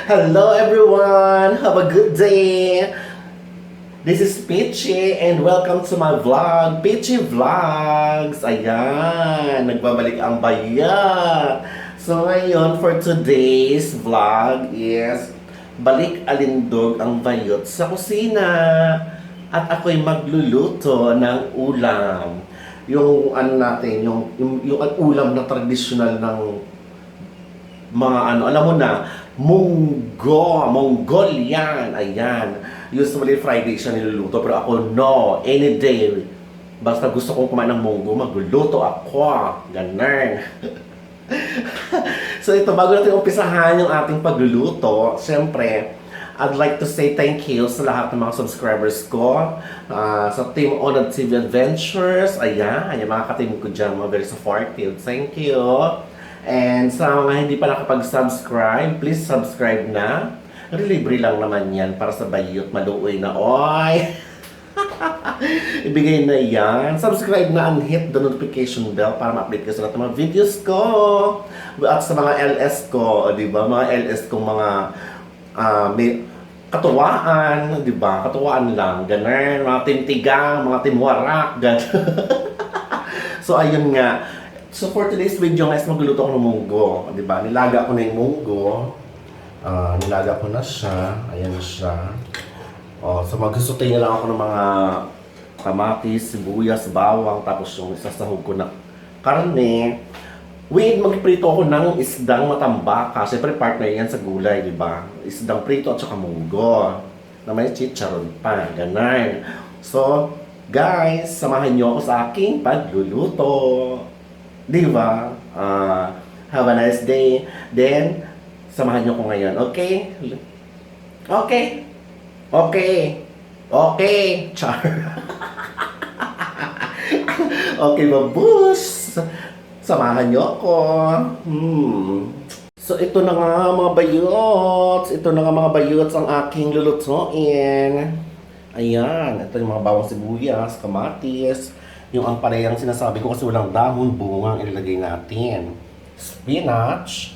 Hello everyone! Have a good day! This is Pitchie and welcome to my vlog, Pitchie Vlogs! Ayan, nagbabalik ang baya! So ngayon, for today's vlog is balik alindog ang bayot sa kusina. At ako'y magluluto ng ulam. Yung ano natin, yung ulam na tradisyonal ng mga ano, alam mo na, munggo, Mongolian, ayan. Usually Friday siya niluluto, pero ako no, any day. Basta gusto kong kumain ng munggo, magluluto ako, ganun. So ito, bago natin umpisahan yung ating pagluluto, siyempre, I'd like to say thank you sa lahat ng mga subscribers ko, sa Team Onad TV Adventures, ayan, mga ka-team ko dyan, mga very supportive, thank you. And sa mga hindi pa nakapag-subscribe, please subscribe na. Libre lang naman yan para sa bayot, maluoy na, oy! Ibigay na yan. Subscribe na and hit the notification bell para ma-update ka sa lahat ng mga videos ko. At sa mga LS ko, di ba? Mga LS kong mga may katuwaan, di ba? Katuwaan lang, ganun. Mga timtigang, mga timwarak, ganun. So, ayun nga. So, for today's video, guys, magluluto ako ng munggo. Di ba? Nilaga ko na yung munggo. Nilaga ko na siya. Ayan siya. So, mag-saute na lang ako ng mga kamatis, sibuyas, bawang, tapos yung isasahog ko na karne. Wait, magprito ako ng isdang matambaka. Siyempre, partner yan sa gulay, di ba? Isdang prito at saka munggo. Na may chicharon pa. Ganun. So, guys, samahan nyo ako sa aking pagluluto. Di ba? Have a nice day. Then, samahan nyo ko ngayon. Okay? Okay? Okay. Okay. Char. Okay, babus. Samahan nyo ako. So, ito na nga mga bayots. Ito na nga mga bayots ang aking lulutuin. Ayan. Ito yung mga bawang sibuyas, kamatis. Yung ampalayang sinasabi ko kasi walang dahon, bunga ang ilalagay natin. Spinach.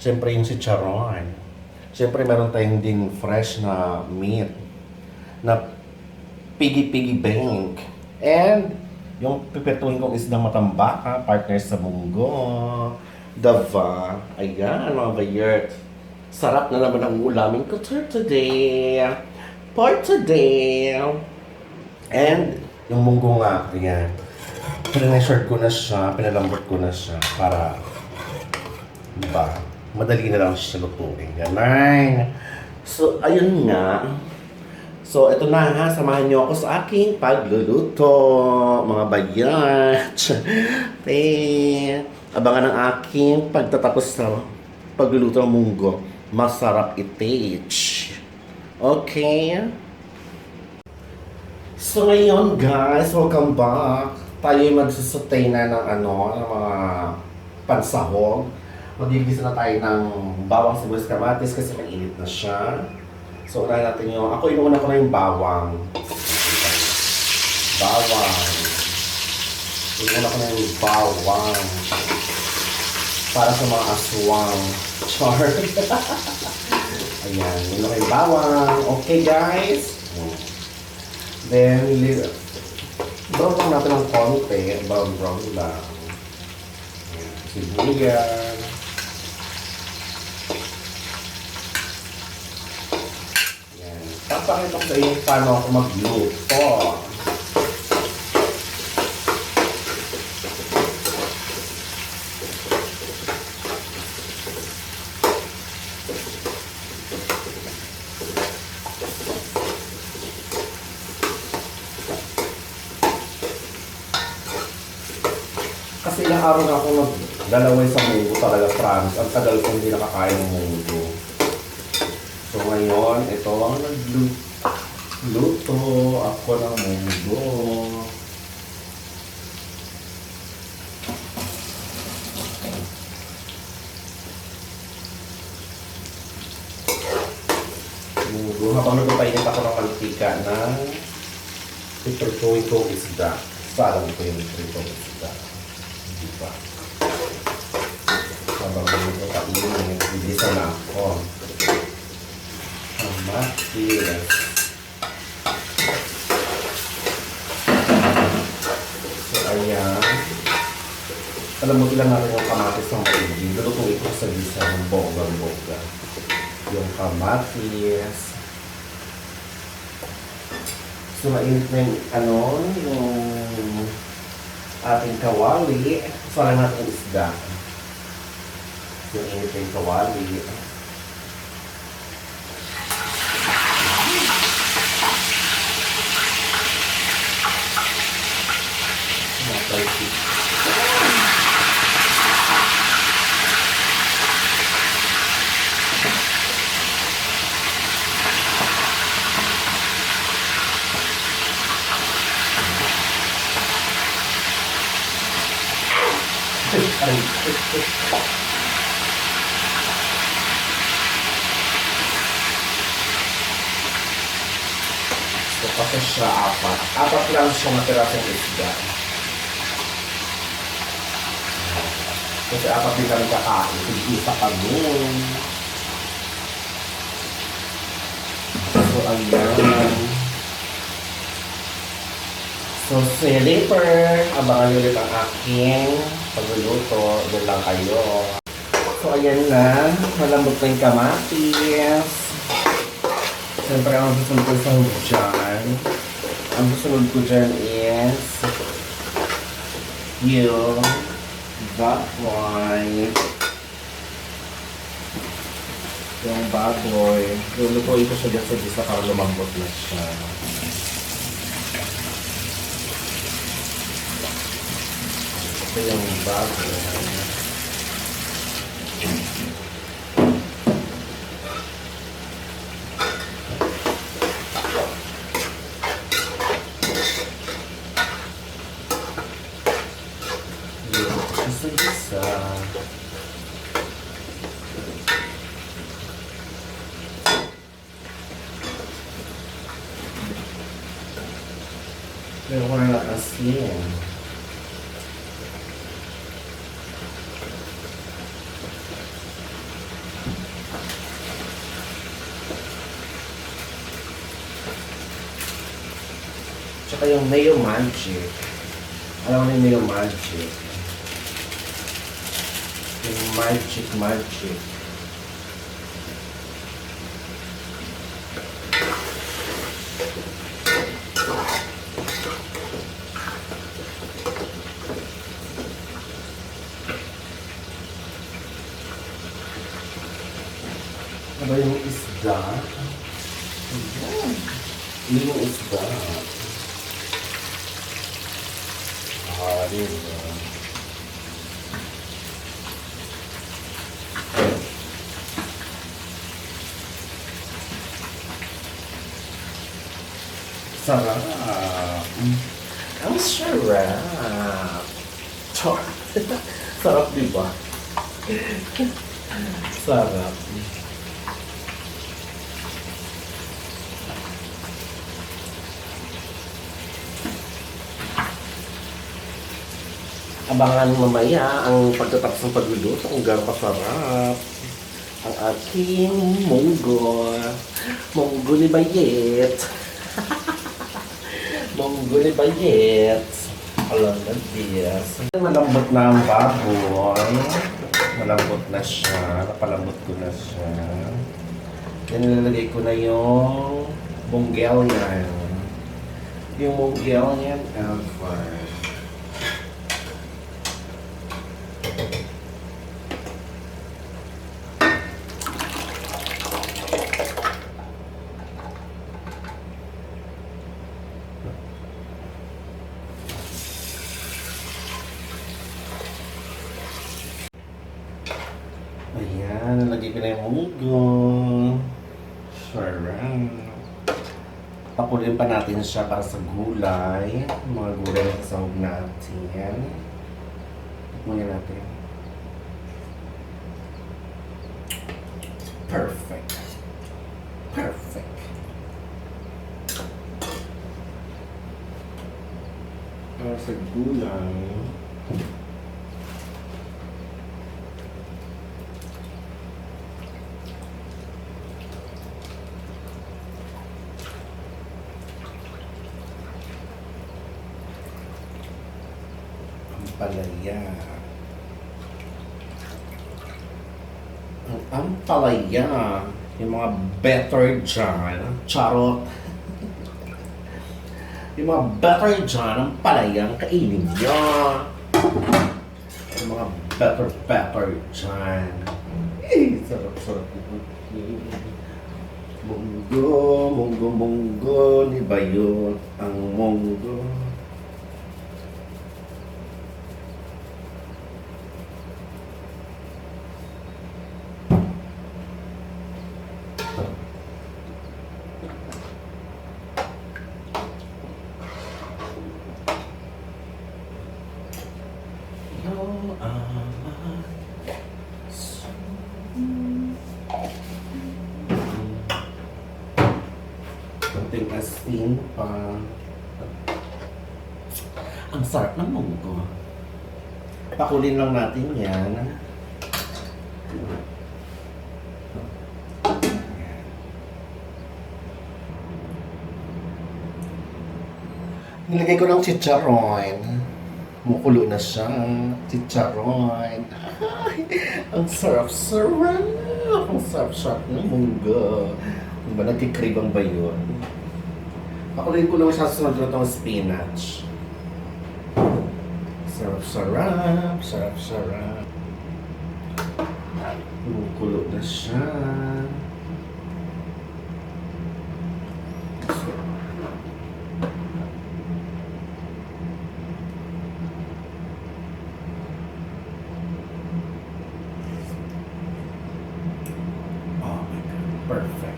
Siyempre yung chicharon. Siyempre meron tayong din fresh na meat. Na piggy bank. And yung pipetuhin kong isdang matambaka, partner sa munggo. Dava. Ayan mga bayert. Sarap na naman ang ulamin ko today. For today. And yung munggo nga, ayan. Pinashort ko na siya, pinalambot ko na siya para, diba, madali na lang siya lutuin. Ganun. So, ayun nga. So, ito na ha, samahan niyo ako sa aking pagluluto, mga bayat. Abangan ang aking pagtatapos sa pagluluto ng munggo. Masarap i-taste. Okay? So ngayon guys, welcome back. Tayo ay magsusutay na ng ng mga pansahog. Magigisa na tayo ng bawang sibuyas kamatis kasi mainit na siya. So unahin natin yung, ako inuuna ko na yung bawang. Inuuna ko na yung bawang. Para sa mga aswang. Char. Ayan, inuuna ko yung bawang. Okay guys. Then, brown lang natin ng konti. Brown lang. Sibuyas. Yan. Papakita ko sa inyo paano ako magluto. Kasi ilang araw na ako naglalaway sa munggo talaga, promise. Ang tagal kong hindi nakakain ng munggo. So ngayon, ito ang nagluto ako ng munggo. Munggo. Habang nagpapainit ako ng mantika na iprutuin ko isda. Salang ko yung iprutuin ko isda. Diba? Habang medyo kainit, bibisa na ako. Kamatis. So, ayan. Alam mo, ilang natin yung kamatis ng maigi. Lulutuin ito sa bisa ng bonggang-bongga. Yung kamatis. So, mainit na yung ating kawali. So, alam natin yung isda. Yung init na yung kawali. So, kasi siya apat. Apat lang siya matirasong isda. Kasi apat din kami kakain. Isa kami. So, ayan. So, see you later. Abangan nyo ulit ang aking pagluluto. Doon lang kayo. So, ayan na. Malambot na yung kamatis. Siyempre, ang susunod ko dyan. Ang susunod ko dyan is yung baboy. Yung baboy. Lulutuin ko siya dyan sa bisa para lumambot na siya. Ito yung baboy. Isa-isa. Meron ko na nakasin. Tsaka yung mayo magic. Alam mo yung mayo magic. Yung magic. Ano yung isda? Yung isda. Diba? Sarap. Ang sarap. Sarap, diba? Sarap. Abangan mamaya ang pagtatapos ng pagluluto kung gano'ng kasarap ang aking monggo. Monggo ni Bayet. Monggo ni Bayet. Alam na diyas. Malambot na ang baboy. Malambot na siya. Napalambot ko na siya. Yan, nilalagay ko na yung monggel niya. Yung monggel niya. Alpha. Ayan, nalagay ko na yung munggo. Sarap. Pakulin pa natin siya para sa gulay. Mga gulay na kasahog natin. Tikman natin. Perfect. Perfect. Para sa gulay. ampalaya. Ang ampalaya, yung mga better dyan, charot. Yung mga better dyan, ang palayang kainin nyo. Yung mga better dyan. Eh, sarap-sarap ito. Monggo, ni ba yun? Ang monggo. Konting asin pa. Ang sarap ng monggo. Pakulin lang natin yan. Nilagay ko ng chicharon. Mukulo na siya. Chicharon. Ay, ang sarap-sarap. Ang sarap-sarap ng monggo. Diba, nagkikribang ba yun? Pakulin ko lang siya sa sunod na itong spinach. Sarap-sarap. Sarap-sarap. Mukulo na siya. Perfect.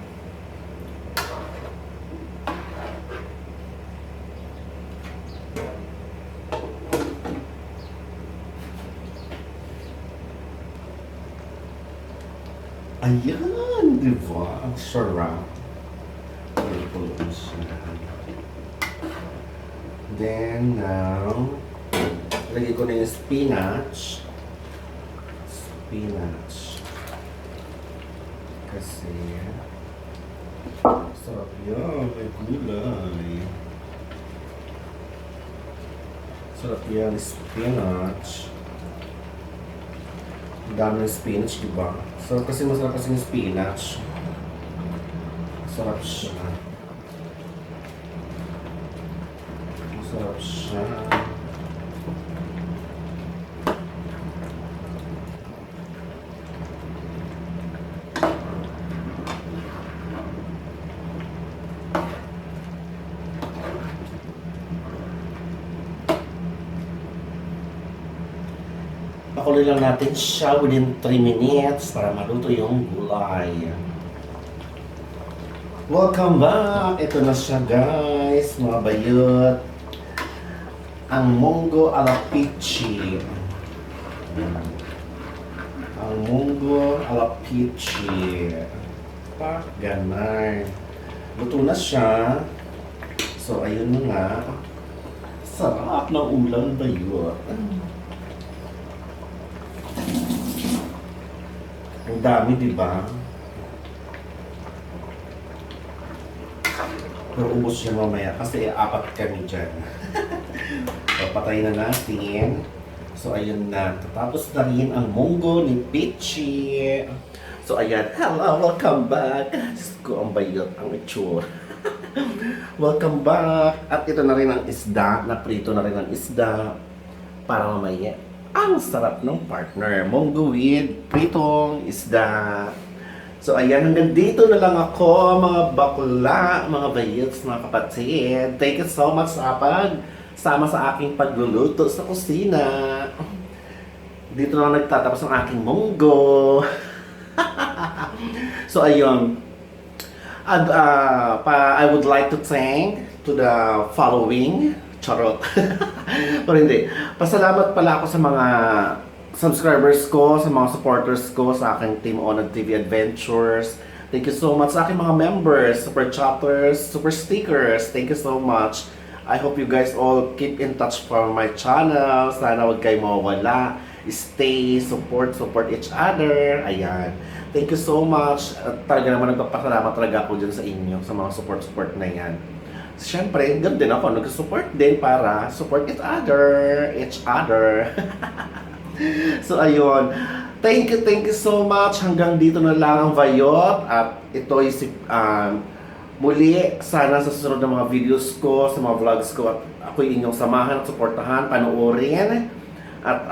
Ayan, di ba? Ang sarap. Then, now, lagay ko na yung spinach. Kasi, sarap yan. May gulay. Sarap yan, spinach. Ang dami ng spinach, diba? Sarap kasi, masarap kasi yung spinach. Sarap siya. Masarap siya. Pakuloy lang natin siya within 3 minutes para maluto yung gulay. Welcome back! Ito na siya guys, mga bayot. Ang monggo ala Pitchie. Ang monggo ala Pitchie. Ganun. Luto na siya. So, ayun na nga. Sarap ng ulam bayot. Ang dami, di ba? Pero ubos siya mamaya kasi apat kami dyan. So, patayin na natin. So, ayun na. Tapos na rin ang monggo ni Pitchie. So, ayan. Hello, welcome back. Diyos ko, ang bayot, ang itsura. Welcome back. At ito na rin ang isda. Naprito na rin ang isda. Para mamaya. Ang sarap ng partner. Monggo with pritong isda. So, ayan. Hanggang dito na lang ako, mga bakla, mga bayots, mga kapatid. Thank you so much sa sama sa aking pagluluto sa kusina. Dito lang nagtatapos ang aking monggo. So, ayun. And, I would like to thank to the following. Charot. Pero hindi. Pasalamat pala ako sa mga subscribers ko, sa mga supporters ko, sa aking Team Onag TV Adventures. Thank you so much sa aking mga members, super chatters, super stickers. Thank you so much. I hope you guys all keep in touch for my channel. Sana huwag kayo mawawala. Stay, support each other. Ayan. Thank you so much. At talaga naman nagpapasalamat talaga ako dyan sa inyo, sa mga support na yan. Siyempre, ganun din ako, nag-support din para support each other. So, ayun. Thank you so much. Hanggang dito na lang ang Vayot. At ito ay muli, sana sa susunod ng mga videos ko, sa mga vlogs ko, at ako'y inyong samahan at suportahan, panoorin. At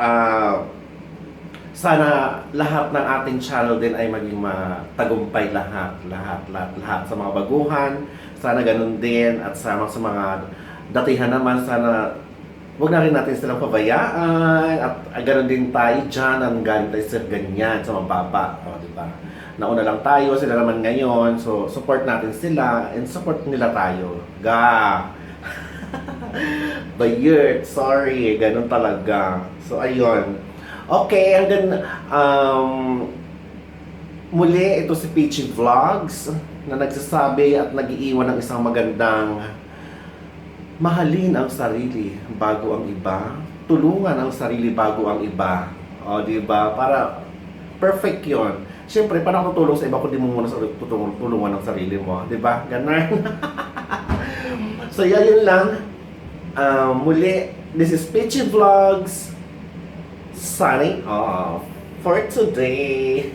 sana lahat ng ating channel din ay maging matagumpay lahat sa mga baguhan. Sana ganun din. At sa mga datihan naman, sana huwag na rin natin silang pabayaan at gano'n din tayo dyan, ang galing tayo sa ganyan, sa mababa, o, diba? Nauna lang tayo, sila naman ngayon, so support natin sila and support nila tayo. Bayert, sorry, gano'n talaga. So, ayun. Okay, hanggang muli, ito si Pitchie Vlogs na nagsasabi at nag-iiwan ng isang magandang mahalin ang sarili bago ang iba. Tulungan ang sarili bago ang iba. O, diba? Para perfect yon. Siyempre, parang tutulong sa iba kung di mo muna tulungan ang sarili mo. Diba? Ganun. So, yun lang. Muli, this is Pitchie Vlogs signing off for today.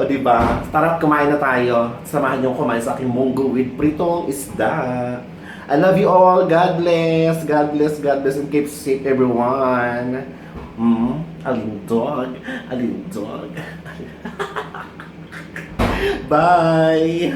O, diba? Tara, kumain na tayo. Samahan niyo kumain sa aking monggo with pritong isda. I love you all. God bless. God bless. God bless. And keep safe, everyone. Alindog. Alindog. Bye.